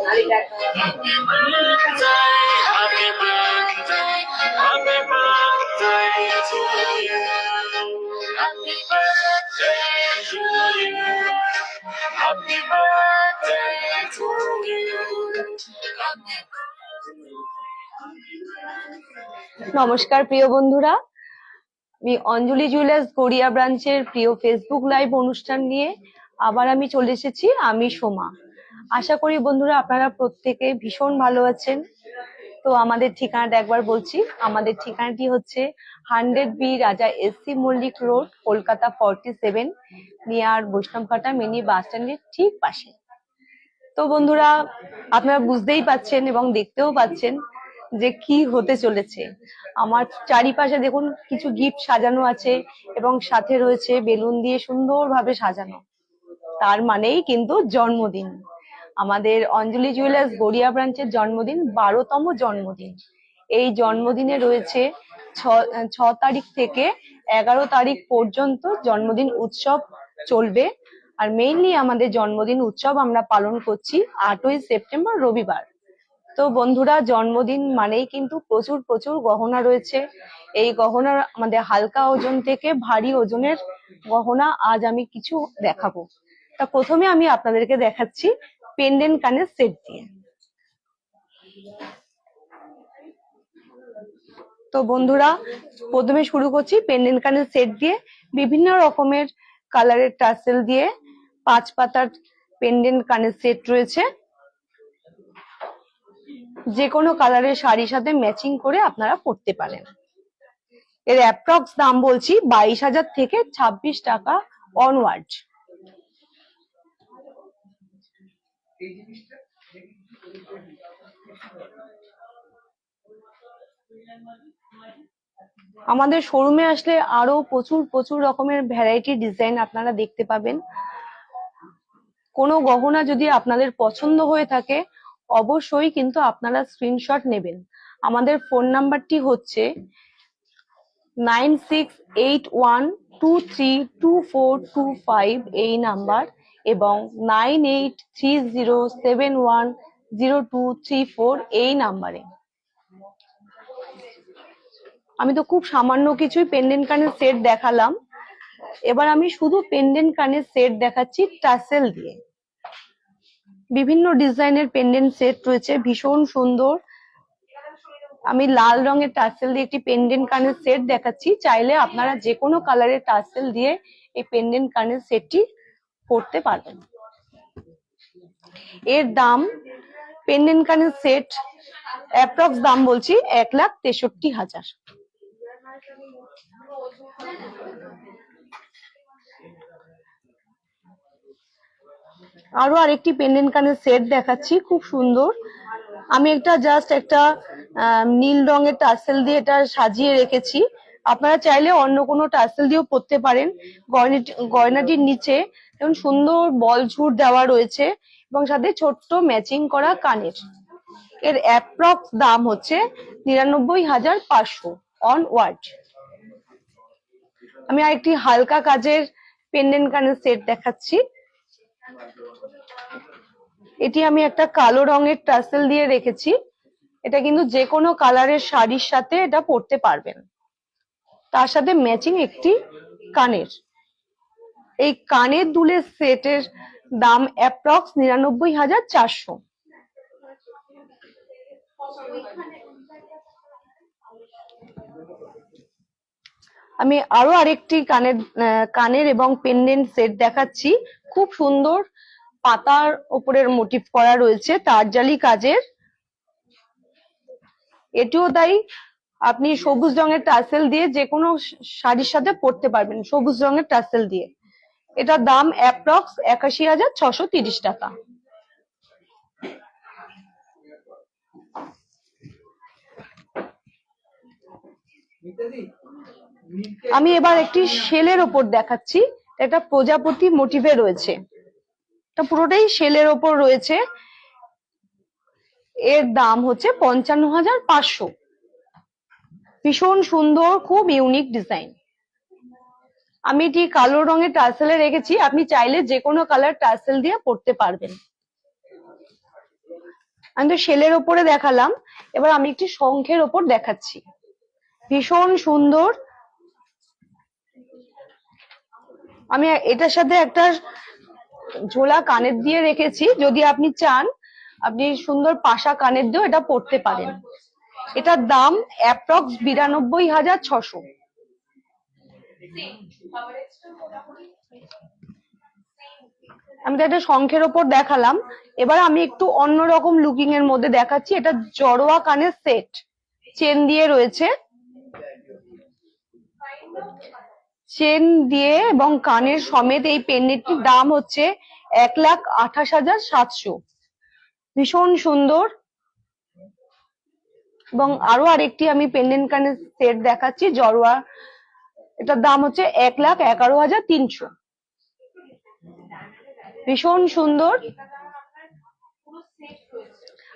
নমস্কার প্রিয় বন্ধুরা, আমি অঞ্জলি জুয়েলার্স গড়িয়া ব্রাঞ্চের প্রিয় ফেসবুক লাইভ অনুষ্ঠান নিয়ে আবার আমি চলে এসেছি। আমি সোমা। আশা করি বন্ধুরা আপনারা প্রত্যেকে ভীষণ ভালো আছেন। তো আমাদের ঠিকানাটা একবার বলছি। আমাদের ঠিকানাটি হচ্ছে 100B Raja SC Mallick road, Kolkata 47, near Baishnabghata mini bus স্ট্যান্ডের ঠিক পাশে। তো বন্ধুরা আপনারা বুঝতেই পাচ্ছেন এবং দেখতেও পাচ্ছেন যে কি হতে চলেছে। আমার চারিপাশে দেখুন কিছু গিফট সাজানো আছে এবং সাথে রয়েছে বেলুন দিয়ে সুন্দরভাবে সাজানো। তার মানেই কিন্তু জন্মদিন। আমাদের অঞ্জলি জুয়েলার্স গড়িয়া ব্রাঞ্চের জন্মদিন 12তম জন্মদিন। এই জন্মদিনে রয়েছে 6 তারিখ থেকে 11 তারিখ পর্যন্ত জন্মদিন উৎসব চলবে। আর মেইনলি আমাদের জন্মদিন উৎসব আমরা পালন করছি 8ই সেপ্টেম্বর রবিবার। তো বন্ধুরা জন্মদিন মানেই কিন্তু প্রচুর প্রচুর গহনা রয়েছে। এই গহনা আমাদের হালকা ওজন থেকে ভারী ওজনের গহনা আজ আমি কিছু দেখাবো। তা প্রথমে আমি আপনাদেরকে দেখাচ্ছি পেন্ডেন্ট কানের সেট দিয়ে। তো বন্ধুরা প্রথমে শুরু করছি পেন্ডেন্ট কানের সেট দিয়ে। বিভিন্ন রকমের কালারের টাসেল দিয়ে 5 পাতার পেন্ডেন্ট কানের সেট রয়েছে। যে কোনো কালারের শাড়ির সাথে ম্যাচিং করে আপনারা পরতে পারেন। এর অ্যাপ্রক্স দাম বলছি 22,000 থেকে 26 টাকা অনওয়ার্ড। আমাদের শোরুমে আসলে আরো প্রচুর প্রচুর রকমের ভ্যারাইটি ডিজাইন আপনারা দেখতে পাবেন। কোনো গহনা যদি আপনাদের পছন্দ হয়ে থাকে অবশ্যই কিন্তু আপনারা স্ক্রিনশট নেবেন। আমাদের ফোন নাম্বারটি হচ্ছে 9681232425 এই নাম্বার এবং 9830710234 এই নাম্বারে। আমি তো খুব সামান্য কিছুই পেন্ডেন্ট কানের সেট দেখালাম। এবার আমি শুধু পেন্ডেন্ট কানের সেট দেখাচ্ছি টাসেল দিয়ে। বিভিন্ন ডিজাইনের পেন্ডেন্ট সেট রয়েছে, ভীষণ সুন্দর। আমি লাল রঙের টাসেল দিয়ে একটি পেন্ডেন্ট কানের সেট দেখাচ্ছি। চাইলে আপনারা যে কোনো কালারের টাসেল দিয়ে এই পেন্ডেন্ট কানের সেটটি পরতে পারবেন। এর দাম পেন্ডেন্ট কানের সেট অ্যাপ্রক্স দাম বলছি 1,63,000। আরো আরেকটি পেন্ডেন্ট কানের সেট দেখাচ্ছি, খুব সুন্দর। আমি একটা নীল রঙের টাসেল দিয়ে এটা সাজিয়ে রেখেছি। আপনারা চাইলে অন্য কোনো টাসেল দিয়েও পরতে পারেন। গয়নাটির নিচে যেমন সুন্দর বল ঝুট দেওয়া রয়েছে এবং সাথে ছোট্ট ম্যাচিং করা কানের। এর অ্যাপ্রক্স দাম হচ্ছে 99,500 অনওয়ার্ড। আমি আরেকটি হালকা কাজের পেন্ডেন্ট কানের সেট দেখাচ্ছি। এটি আমি একটা কালো রঙের টাসেল দিয়ে রেখেছি। এটা কিন্তু যে কোনো কালারের শাড়ির সাথে এটা পরতে পারবেন। তার সাথে ম্যাচিং একটি কানের। এই কানের দুলের সেটের দাম অ্যাপ্রক্স 99,400। আমি আরো আরেকটি কানের এবং পেন্ডেন্ট সেট দেখাচ্ছি। খুব সুন্দর পাতার উপরের মোটিভ করা রয়েছে তারজালি কাজের। এটিও তাই, আপনি সবুজ রঙের টাসেল দিয়ে যে কোনো শাড়ির সাথে পরতে পারবেন, সবুজ রঙের টাসেল দিয়ে। এটার দাম অ্যাপ্রক্স 81,630 টাকা। আমি এবার একটি শেলের ওপর দেখাচ্ছি। এটা প্রজাপতি মোটিভে রয়েছে, এটা পুরোটাই শেলের ওপর রয়েছে। এর দাম হচ্ছে 55,500। ভীষণ সুন্দর, খুব ইউনিক ডিজাইন। আমি এটি কালো রঙের টাসেলে রেখেছি, আপনি চাইলে যে কোনো কালার টাসেল দিয়ে পরতে পারবেন। আমি তো শেলের ওপরে দেখালাম, এবার আমি একটি শঙ্খের ওপর দেখাচ্ছি। ভীষণ সুন্দর। আমি এটার সাথে একটা ঝোলা কানের দিয়ে রেখেছি, যদি আপনি চান আপনি সুন্দর পাশা কানের দিয়েও এটা পরতে পারেন। এটার দাম অ্যাপ্রক্স 92,600। আমি তো একটা শঙ্খের ওপর দেখালাম, এবার আমি একটু অন্যরকম লুকিং এর মধ্যে দেখাচ্ছি। এটা জড়োয়া কানের সেট, চেন দিয়ে রয়েছে, চেন দিয়ে এবং কানের সমেত এই পেন্ডেন্টটির দাম হচ্ছে 1,28,700। ভীষণ সুন্দর। এবং আরো আরেকটি আমি পেন্ডেন্ট কানের সেট দেখাচ্ছি জড়োয়া, এটার দাম হচ্ছে 1,11,300। ভীষণ সুন্দর।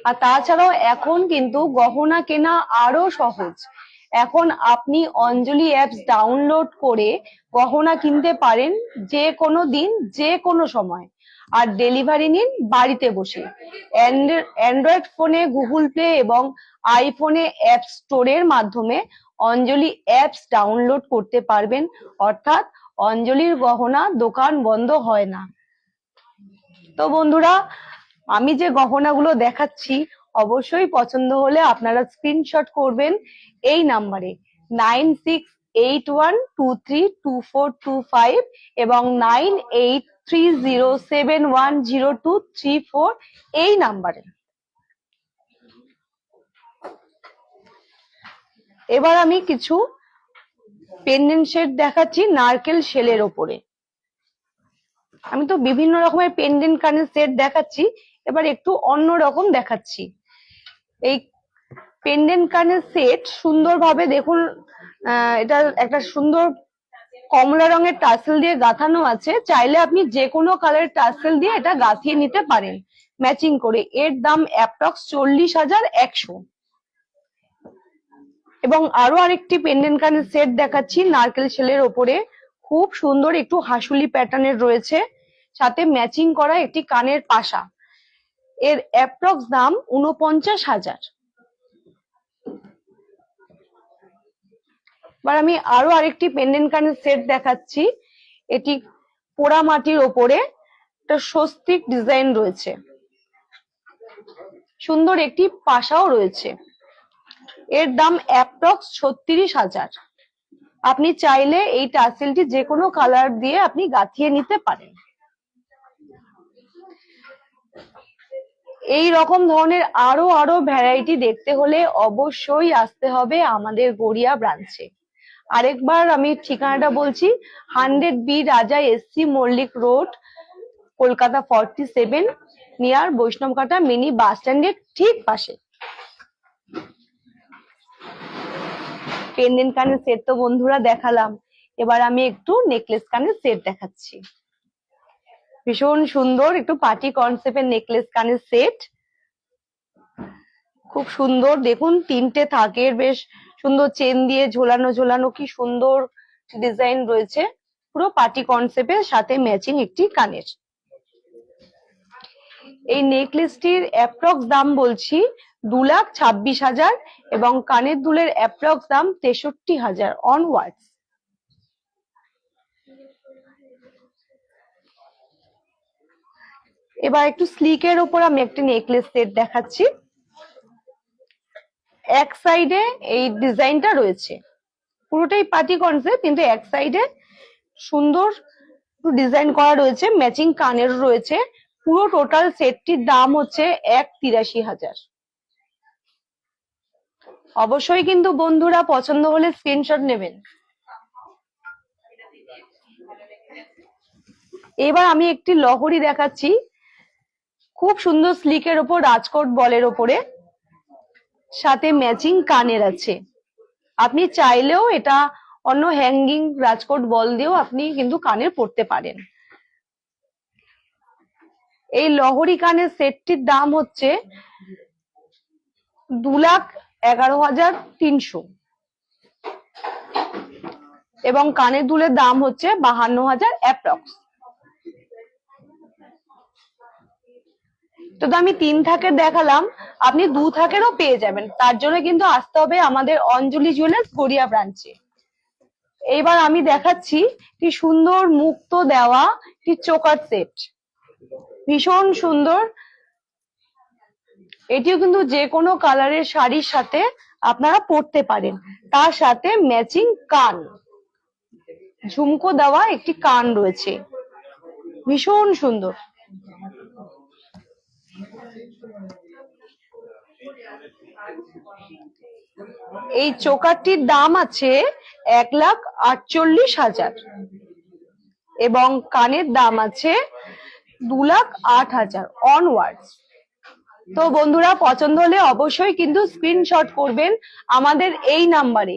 আর তাছাড়াও এখন কিন্তু গহনা কেনা আরো সহজ। এখন আপনি অঞ্জলি অ্যাপস ডাউনলোড করে গহনা কিনতে পারেন যে কোনো দিন, যে কোনো সময়, আর ডেলিভারি নিন বাড়িতে বসে। অ্যান্ড্রয়েড ফোনে গুগল প্লে এবং আইফোনে অ্যাপ স্টোরের মাধ্যমে অঞ্জলি অ্যাপস ডাউনলোড করতে পারবেন, অর্থাৎ অঞ্জলির গহনা দোকান বন্ধ হয় না। তো বন্ধুরা, আমি যে গহনাগুলো দেখাচ্ছি অবশ্যই পছন্দ হলে আপনারা স্ক্রিনশট করবেন এই নাম্বারে 9681232425 এবং 9830710234 এই নাম্বারে। এবার আমি কিছু পেন্ডেন্ট সেট দেখাচ্ছি নারকেল শেলের ওপরে। আমি তো বিভিন্ন রকমের পেন্ডেন্ট কানের সেট দেখাচ্ছি, এবার একটু অন্য রকম দেখাচ্ছি। এই পেন্ডেন্ট কানের সেট সুন্দরভাবে দেখুন, এটা একটা সুন্দর কমলা রঙের টাসেল দিয়ে গাঁথানো আছে। চাইলে আপনি যে কোনো কালারের টাসেল দিয়ে এটা গাঁথিয়ে নিতে পারেন ম্যাচিং করে। এর দাম অ্যাপ্রক্স 40,100। এবং আরো আরেকটি পেন্ডেন্ট কানের সেট দেখাচ্ছি নারকেল শেলের ওপরে, খুব সুন্দর একটু হাসুলি প্যাটার্নের রয়েছে, সাথে ম্যাচিং করা একটি কানের পাশা। এর অ্যাপ্রক্স দাম 49,000। এবার আমি আরো আরেকটি পেন্ডেন্ট কানের সেট দেখাচ্ছি। এটি পোড়া মাটির ওপরে একটা স্বস্তিক ডিজাইন রয়েছে, সুন্দর একটি পাশাও রয়েছে। এর দাম অ্যাপ্রক্স 36,000। আপনি চাইলে এই টাসেলটি যে কোনো কালার দিয়ে আপনি গাঁথিয়ে নিতে পারেন। এই রকম ধরনের আরো ভ্যারাইটি দেখতে হলে অবশ্যই আসতে হবে আমাদের গড়িয়া ব্রাঞ্চে। আরেকবার আমি ঠিকানাটা বলছি, 100B Raja SC Mallick road, Kolkata 47, near Baishnabghata mini bus স্ট্যান্ডের ঠিক পাশে। পেন্ডেন্ট কানের সেট তো বন্ধুরা দেখালাম, এবার আমি একটু নেকলেস কানের সেট দেখাচ্ছি। ভীষণ সুন্দর একটু পার্টি কনসেপ্টের নেকলেস কানের সেট, খুব সুন্দর। দেখুন তিনটে থাকের বেশ সুন্দর চেন দিয়ে ঝোলানো ঝোলানো, কি সুন্দর ডিজাইন রয়েছে, পুরো পার্টি কনসেপ্টের সাথে ম্যাচিং একটি কানের। এই নেকলেসটির অ্যাপ্রক্স দাম বলছি 2,26,000 এবং কানের দুলের অ্যাপ্রক্স দাম 63,000 অনওয়ার্ডস। এবার একটু স্লিকের ওপর আমি একটি নেকলেস সেট দেখাচ্ছি। এক সাইডে এই ডিজাইনটা রয়েছে, পুরোটাই পার্টি কনসেপ্ট, কিন্তু এক সাইডে সুন্দর ডিজাইন করা রয়েছে, ম্যাচিং কানের রয়েছে। পুরো টোটাল সেটটির দাম হচ্ছে 1,83,000। অবশ্যই কিন্তু বন্ধুরা পছন্দ হলে স্ক্রিনশট নেবেন। এবার আমি একটি লহরি দেখাচ্ছি, খুব সুন্দর স্লিকের ওপর রাজকোট বলের ওপরে, সাথে ম্যাচিং কানের আছে। আপনি চাইলেও এটা অন্য হ্যাঙ্গিং রাজকোট বল দিয়েও আপনি কিন্তু কানের পরতে পারেন। এই লহরি কানের সেটটির দাম হচ্ছে 2,11,300 এবং কানের দুলের দাম হচ্ছে 52,000 অ্যাপ্রক্স। তো আমি 3 থাকের দেখালাম, আপনি 2 থাকেরও পেয়ে যাবেন। তার জন্য কিন্তু আসতে হবে আমাদের অঞ্জলি জুয়েলার্স গড়িয়া ব্রাঞ্চে। এইবার আমি দেখাচ্ছি কি সুন্দর মুক্ত দেওয়া কি চোকার সেট, ভীষণ সুন্দর। এটিও কিন্তু যে কোনো কালারের শাড়ির সাথে আপনারা পরতে পারেন। তার সাথে ম্যাচিং কান, ঝুমকো দেওয়া একটি কান রয়েছে, ভীষণ সুন্দর। এই চোকারটির দাম আছে 1,48,000 এবং কানের দাম আছে 2,08,000 অনওয়ার্ডস। তো বন্ধুরা, পছন্দ হলে অবশ্যই কিন্তু স্ক্রিনশট করবেন আমাদের এই নাম্বারে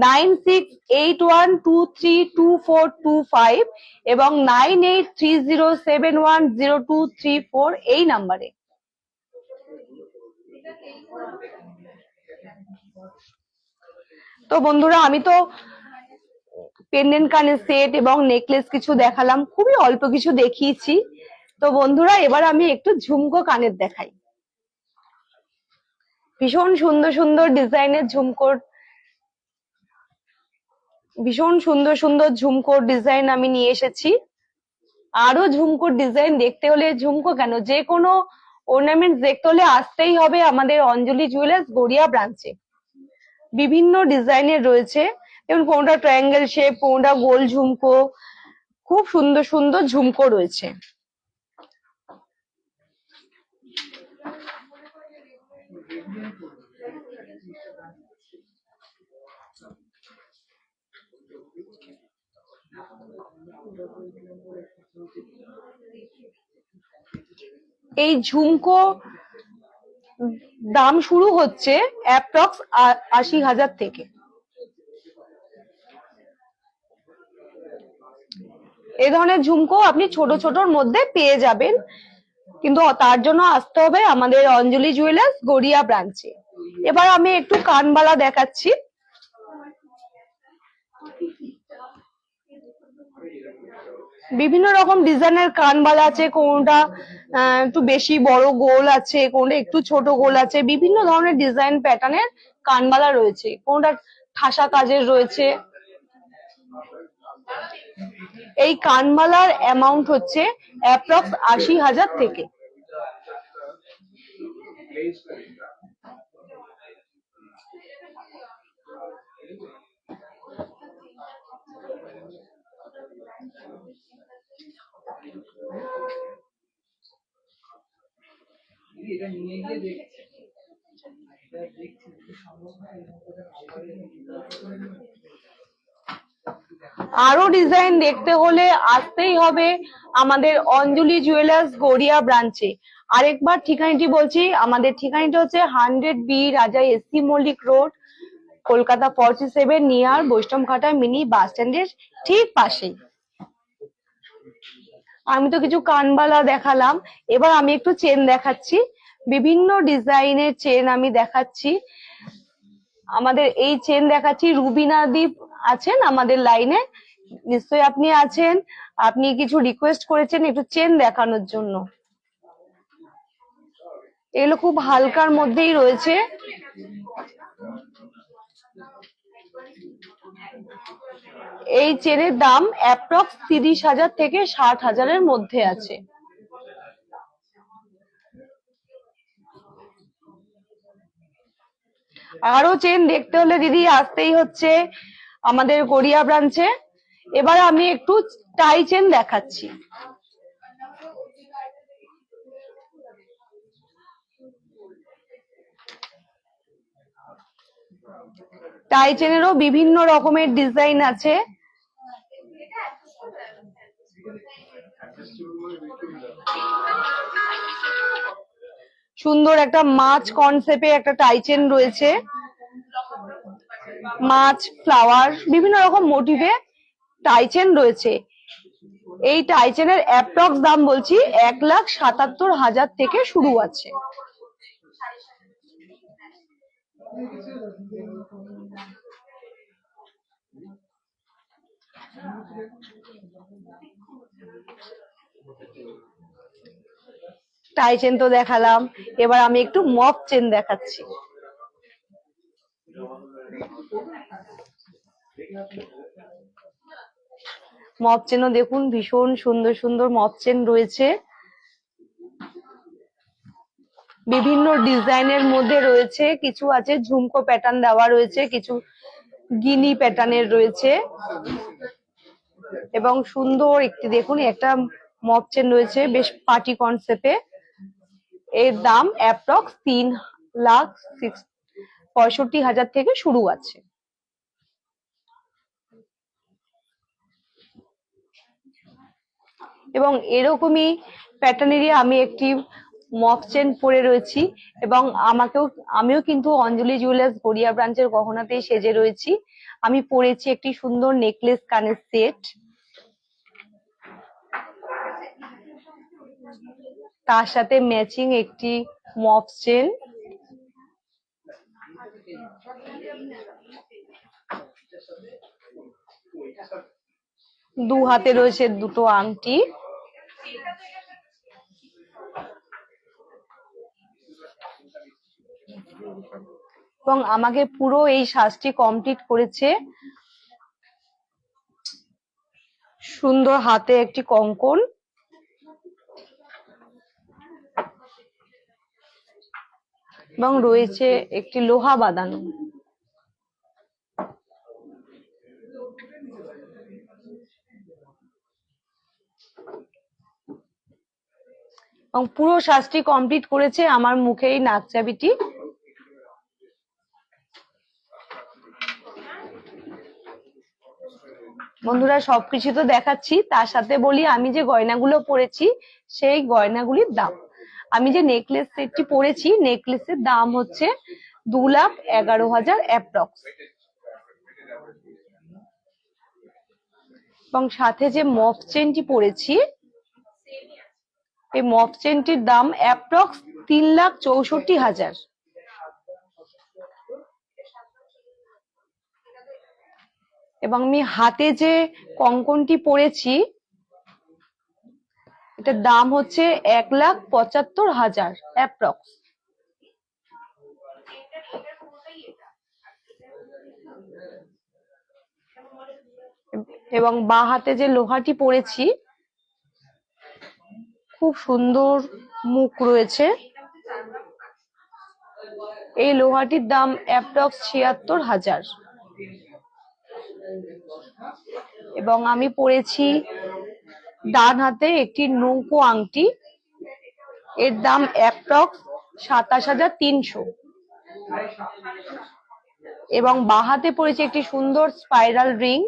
9681232425 এবং 9830710234 এই নাম্বারে। তো বন্ধুরা, আমি তো পেন্ডেন্ট কানের সেট এবং নেকলেস কিছু দেখালাম, খুবই অল্প কিছু দেখিয়েছি। তো বন্ধুরা, এবার আমি একটু ঝুমকো কানের দেখাই। ভীষণ সুন্দর সুন্দর ডিজাইনের ঝুমকোর, ভীষণ সুন্দর সুন্দর ঝুমকোর ডিজাইন আমি নিয়ে এসেছি। আরো ঝুমকোর ডিজাইন দেখতে হলে, ঝুমকো কেন, যে কোনো অর্নামেন্ট দেখতে হলে আসতেই হবে আমাদের অঞ্জলি জুয়েলার্স গড়িয়া ব্রাঞ্চে। বিভিন্ন ডিজাইনের রয়েছে, যেমন কোনটা ট্রায়াঙ্গেল শেপ, কোনটা গোল ঝুমকো, খুব সুন্দর সুন্দর ঝুমকো রয়েছে। এই ঝুমকো দাম শুরু হচ্ছে অ্যাপ্রক্স 80,000 থেকে। এই ধরনের ঝুমকো আপনি ছোট ছোটর মধ্যে পেয়ে যাবেন, কিন্তু তার জন্য আসতে হবে আমাদের অঞ্জলি জুয়েলার্স গড়িয়া ব্রাঞ্চে। এবার আমি একটু কানবালা দেখাচ্ছি। বিভিন্ন রকম ডিজাইনের কানবালা আছে, কোনটা একটু বেশি বড় গোল আছে, কোনটা একটু ছোট গোল আছে, বিভিন্ন ধরনের ডিজাইন প্যাটার্নের কানবালা রয়েছে, কোনটা ঠাসা কাজের রয়েছে। এই কানবালার অ্যামাউন্ট হচ্ছে অ্যাপ্রক্স 80,000 থেকে। আরো ডিজাইন দেখতে হলে আসতেই হবে আমাদের অঞ্জলি জুয়েলার্স গড়িয়া ব্রাঞ্চে। আরেকবার ঠিকানাটি বলছি, আমাদের ঠিকানাটা হচ্ছে 100B Raja SC Mallick road, Kolkata 47, near Baishnabghata mini bus স্ট্যান্ডের ঠিক পাশেই। আমি তো কিছু কানবালা দেখালাম, এবার আমি একটু চেন দেখাচ্ছি। বিভিন্ন ডিজাইনের চেন আমি দেখাচ্ছি। আমাদের এই চেন দেখাচ্ছি, রুবিনা দ্বীপ আছেন আমাদের লাইনে, নিশ্চয়ই আপনি আছেন। আপনি কিছু রিকোয়েস্ট করেছেন একটু চেন দেখানোর জন্য। এগুলো খুব হালকার মধ্যেই রয়েছে। এই চেনের দাম অ্যাপ্রক্স 30,000 থেকে 60,000-এর মধ্যে আছে। আরো চেন দেখতে হলে দিদি আসতেই হচ্ছে আমাদের গড়িয়া ব্রাঞ্চে। এবার আমি একটু টাই চেন দেখাচ্ছি। টাই চেনেরও বিভিন্ন রকমের ডিজাইন আছে। সুন্দর একটা মাছ কনসেপ্টে একটা টাই চেন রয়েছে, মাছ, ফ্লাওয়ার, বিভিন্ন রকম মোটিভে টাই চেন রয়েছে। এই টাই চেনের অ্যাপ্রক্স দাম বলছি 1,77,000 থেকে শুরু আছে। টাই চেন তো দেখালাম, এবার আমি একটু মপ চেন দেখাচ্ছি। মপ চেনও দেখুন ভীষণ সুন্দর সুন্দর মপ চেন রয়েছে, বিভিন্ন ডিজাইনের মধ্যে রয়েছে, কিছু আছে ঝুমকো প্যাটার্ন দেওয়া রয়েছে, কিছু গিনি প্যাটার্নের রয়েছে, এবং সুন্দর একটি দেখুন একটা মপ চেন রয়েছে বেশ পার্টি কনসেপ্টে। এর দাম অ্যাপ্রক্স 3,65,000 থেকে শুরু আছে। এবং এরকমই প্যাটার্নেরই আমি একটি মপ চেন পরে রয়েছি, এবং আমিও কিন্তু অঞ্জলি জুয়েলার্স গড়িয়া ব্রাঞ্চের গহনাতেই সেজে রয়েছি। আমি পরেছি একটি সুন্দর নেকলেস কানের সেট, তার সাথে ম্যাচিং একটি মপ চেন, দু হাতে রয়েছে দুটো আংটি, এবং আমাকে পুরো এই সাজটি কমপ্লিট করেছে সুন্দর হাতে একটি কঙ্কন, এবং রয়েছে একটি লোহা বাঁধানো। এবং পুরো সাজটি কমপ্লিট করেছে আমার মুখের এই নাক চাবিটি। বন্ধুরা সবকিছু তো দেখাচ্ছি, তার সাথে বলি আমি যে গয়নাগুলো পরেছি সেই গয়নাগুলির দাম। আমি যে নেকলেস সেটটি পরেছি, নেকলেসের দাম হচ্ছে 2,11,000 অ্যাপ্রক্স, এবং সাথে যে মপ চেনটি পরেছি, এই মপ চেনটির দাম অ্যাপ্রক্স 3,64,000। এবং আমি হাতে যে কঙ্কনটি পরেছি এটার দাম হচ্ছে 1,75,000 অ্যাপ্রক্স। এবং বাঁ হাতে যে লোহাটি পরেছি খুব সুন্দর মুখ রয়েছে, এই লোহাটির দাম অ্যাপ্রক্স 76,000। এবং আমি পরেছি ডান হাতে একটি নৌকো আংটি, এর দাম অ্যাপ্রক্স 27,300। এবং বাঁ হাতে পরেছি একটি সুন্দর স্পাইরাল রিং,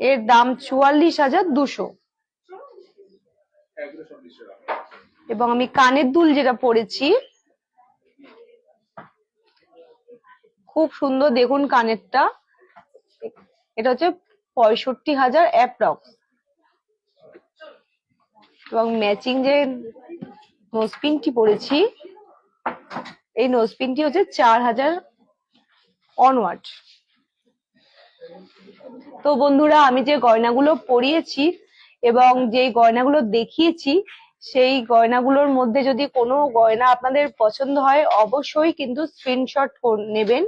এর দাম 44,200। এবং আমি কানের দুল যেটা পরেছি খুব সুন্দর দেখুন কানেরটা, এটা হচ্ছে 65,000 অ্যাপ্রক্স। এবং ম্যাচিং যে নোজপিনটি পরেছি, এই নোজপিনটি হচ্ছে 4,000 অনওয়ার্ড। তো বন্ধুরা আমি যে গয়নাগুলো পরিয়েছি এবং যে গয়নাগুলো দেখিয়েছি, সেই গয়নাগুলোর মধ্যে যদি কোনো গয়না আপনাদের পছন্দ হয় অবশ্যই কিন্তু স্ক্রিনশট নেবেন।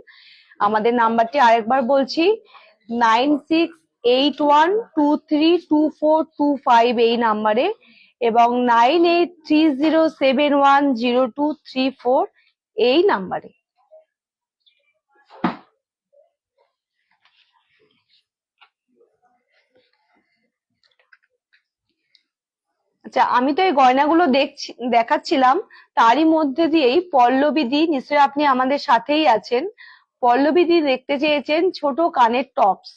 আমাদের নাম্বারটি আরেকবার বলছি, 9681232425 এই নাম্বারে, এবং 9830710234 এই নাম্বারে। আচ্ছা, আমি তো এই গয়নাগুলো দেখাচ্ছিলাম, তারই মধ্যে দিয়েই পল্লবী দি, নিশ্চয়ই আপনি আমাদের সাথেই আছেন, পল্লবী দি দেখতে চেয়েছেন ছোট কানের টপস।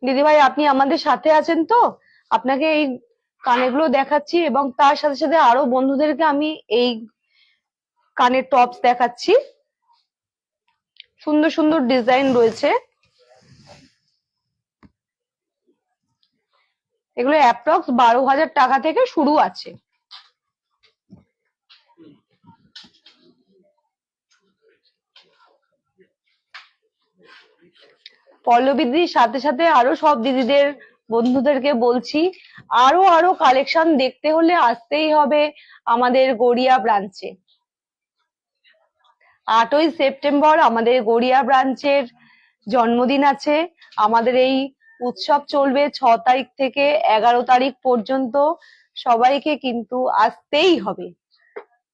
দিদিভাই আপনি আমাদের সাথে আছেন তো? আপনাকে এই কানেরগুলো দেখাচ্ছি এবং তার সাথে সাথে আরো বন্ধুদেরকে আমি এই কানের টপস দেখাচ্ছি। সুন্দর সুন্দর ডিজাইন রয়েছে, এগুলো অ্যাপ্রক্স 12,000 টাকা থেকে শুরু আছে। পল্লবী দিদির সাথে সাথে আরো সব দিদিদের বন্ধুদেরকে বলছি, আরো আরো কালেকশন দেখতে হলে আসতেই হবে আমাদের গড়িয়া ব্রাঞ্চে। 8ই সেপ্টেম্বর আমাদের গড়িয়া ব্রাঞ্চের জন্মদিন আছে। আমাদের এই উৎসব চলবে 6 তারিখ থেকে 11 তারিখ পর্যন্ত। সবাইকে কিন্তু আসতেই হবে।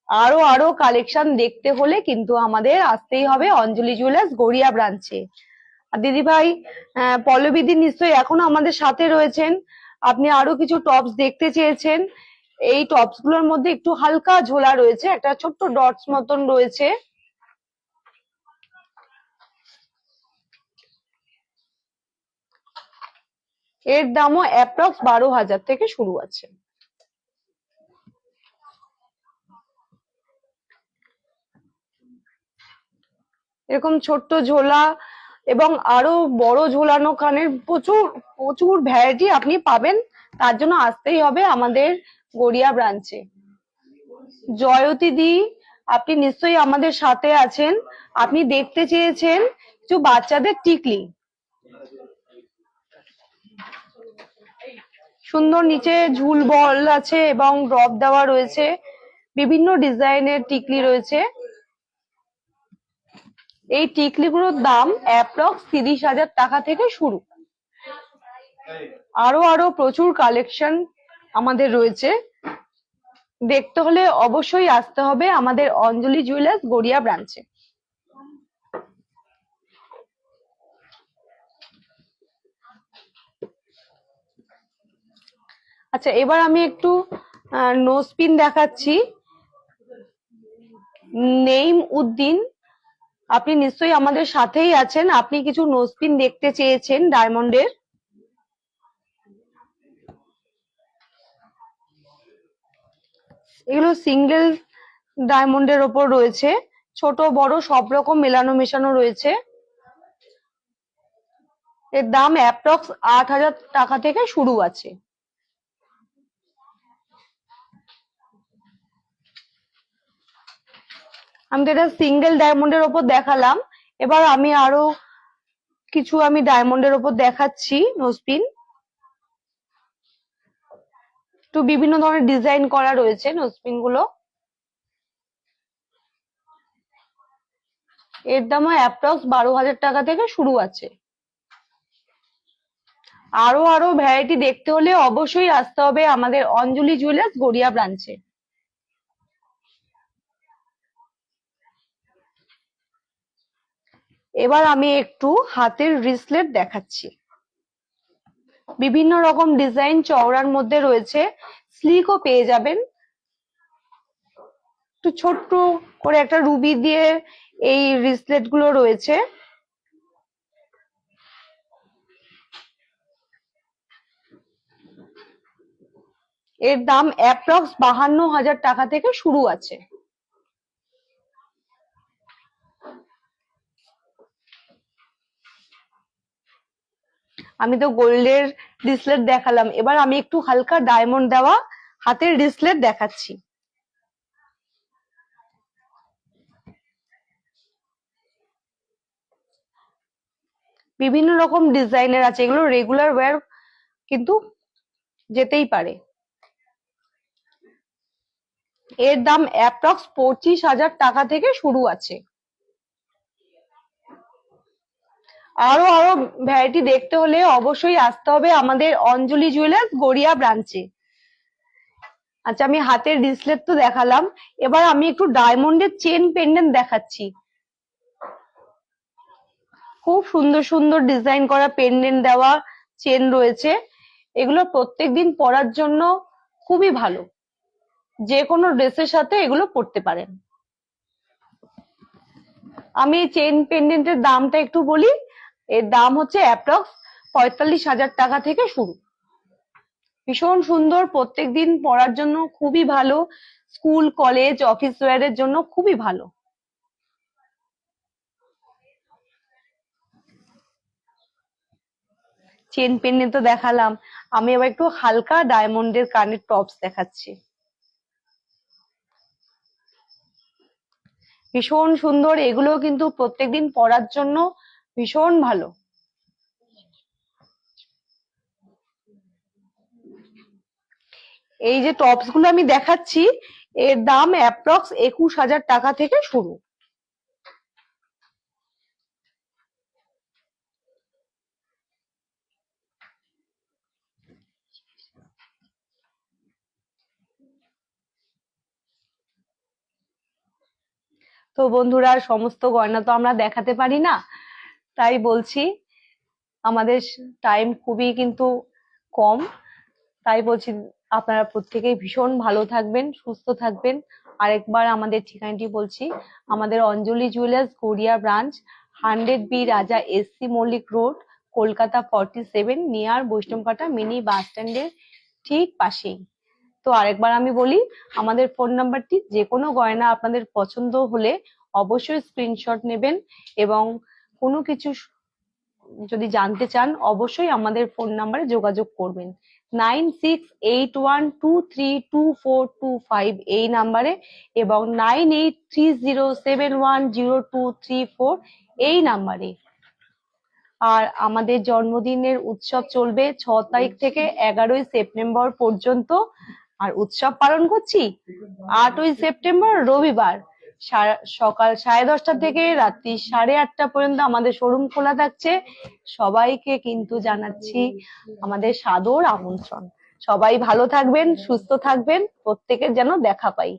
আরো আরো কালেকশন দেখতে হলে কিন্তু আমাদের আসতেই হবে অঞ্জলি জুয়েলার্স গড়িয়া ব্রাঞ্চে। আর দিদি ভাই, পল্লবী দি নিশ্চয়ই এখনো আমাদের সাথে রয়েছেন। আপনি আরো কিছু টপস দেখতে চেয়েছেন। এই টপস গুলোর মধ্যে একটু হালকা ঝোলা রয়েছে, একটা ছোট্ট ডটস মতন রয়েছে। এর দামও অ্যাপ্রক্স 12,000 থেকে শুরু আছে। এরকম ছোট্ট ঝোলা এবং আরো বড় ঝোলানো কানের প্রচুর প্রচুর ভ্যারাইটি আপনি পাবেন। তার জন্য আসতেই হবে আমাদের গড়িয়া ব্রাঞ্চে। জয়তী দি, আপনি নিশ্চয়ই আমাদের সাথে আছেন। আপনি দেখতে চেয়েছেন কিছু বাচ্চাদের টিকলি, সুন্দর নিচে ঝুল বল আছে এবং ড্রপ দেওয়া রয়েছে, বিভিন্ন ডিজাইনের টিকলি রয়েছে। এই টিকলিগুলোর দাম অ্যাপ্রক্স 30,000 টাকা থেকে শুরু। আরো আরো প্রচুর কালেকশন আমাদের রয়েছে। দেখতে হলে অবশ্যই আসতে হবে আমাদের অঞ্জলি জুয়েলার্স গড়িয়া ব্রাঞ্চে। আচ্ছা, এবার আমি একটু নোজ পিন দেখাচ্ছি। নেইম উদ্দিন, আপনি নিশ্চয়ই আমাদের সাথেই আছেন। আপনি কিছু নোজ পিন দেখতে চেয়েছেন ডায়মন্ডের। এগুলো সিঙ্গেল ডায়মন্ডের ওপর রয়েছে, ছোট বড় সব রকম মেলানো মেশানো রয়েছে। এর দাম অ্যাপ্রক্স 8,000 টাকা থেকে শুরু আছে। আমি তো এটা সিঙ্গেল ডায়মন্ডের ওপর দেখালাম, এবার আমি আরো কিছু ডায়মন্ডের ওপর দেখাচ্ছি নোজপিন। একটু বিভিন্ন ধরনের ডিজাইন করা রয়েছে নোজপিন গুলো। এর দামও অ্যাপ্রক্স 12,000 টাকা থেকে শুরু আছে। আরো আরো ভ্যারাইটি দেখতে হলে অবশ্যই আসতে হবে আমাদের অঞ্জলি জুয়েলার্স গড়িয়া ব্রাঞ্চে। এবার আমি একটু হাতের রিসলেট দেখাচ্ছি। বিভিন্ন রকম ডিজাইন চওড়ার মধ্যে রয়েছে, স্লিকও পেয়ে যাবেন। একটু ছোট্ট করে একটা রুবি দিয়ে এই রিসলেট গুলো রয়েছে। এর দাম অ্যাপ্রক্স 52,000 টাকা থেকে শুরু আছে। আমি তো গোল্ডের রিসলেট দেখালাম, এবার আমি একটু হালকা ডায়মন্ড দেওয়া হাতের রিসলেট দেখাচ্ছি। বিভিন্ন রকম ডিজাইনের আছে, এগুলো রেগুলার ওয়্যার কিন্তু যেতেই পারে। এর দাম অ্যাপ্রক্স 25,000 টাকা থেকে শুরু আছে। আরো আরো ভ্যারাইটি দেখতে হলে অবশ্যই আসতে হবে আমাদের অঞ্জলি জুয়েলার্স গড়িয়া ব্রাঞ্চে। আচ্ছা, আমি হাতের রিসলেট তো দেখালাম, এবার আমি একটু ডায়মন্ডের চেন পেন্ডেন্ট দেখাচ্ছি। খুব সুন্দর সুন্দর ডিজাইন করা পেন্ডেন্ট দেওয়া চেন রয়েছে। এগুলো প্রত্যেকদিন পরার জন্য খুবই ভালো, যে কোনো ড্রেসের সাথে এগুলো পরতে পারেন। আমি চেন পেন্ডেন্টের দামটা একটু বলি। এর দাম হচ্ছে অ্যাপ্রক্স 45,000 টাকা থেকে শুরু। ভীষণ সুন্দর, প্রত্যেকদিন পরার জন্য খুবই ভালো, স্কুল কলেজ অফিস ওয়্যারের জন্য খুবই ভালো। চেন পেন্ডেন্ট তো দেখালাম, আমি এবার একটু হালকা ডায়মন্ডের কানের টপস দেখাচ্ছি। ভীষণ সুন্দর, এগুলো কিন্তু প্রত্যেকদিন পরার জন্য ভীষণ ভালো। এই যে টপস গুলো আমি দেখাচ্ছি, এর দাম অ্যাপ্রক্স 21,000 টাকা থেকে শুরু। তো বন্ধুরা, সমস্ত গয়না তো আমরা দেখাতে পারি না, তাই বলছি আমাদের টাইম খুবই কিন্তু কম, তাই বলছি আপনারা প্রত্যেকেই ভীষণ ভালো থাকবেন, সুস্থ থাকবেন। আরেকবার আমাদের ঠিকানাটি বলছি, আমাদের অঞ্জলি jewellers Garia branch, 100B Raja SC Mallick road, Kolkata 47, near Baishnabghata mini bus স্ট্যান্ডের ঠিক পাশেই। তো আরেকবার আমি বলি, আমাদের ফোন নাম্বারটি, যে কোনো গয়না আপনাদের পছন্দ হলে অবশ্যই স্ক্রিনশট নেবেন, এবং কোনো কিছু যদি জানতে চান অবশ্যই আমাদের ফোন নাম্বারে যোগাযোগ করবেন, 9681232425 এই নাম্বারে, এবং 9830710234 এই নাম্বারে। আর আমাদের জন্মদিনের উৎসব চলবে 6 তারিখ থেকে 11ই সেপ্টেম্বর পর্যন্ত। আর উৎসব পালন করছি 8ই সেপ্টেম্বর রবিবার, সকাল 10:30 থেকে রাত্রি 8:30 পর্যন্ত আমাদের শোরুম খোলা থাকছে। সবাইকে কিন্তু জানাচ্ছি আমাদের সাদর আমন্ত্রণ। সবাই ভালো থাকবেন, সুস্থ থাকবেন, প্রত্যেকের যেন দেখা পাই।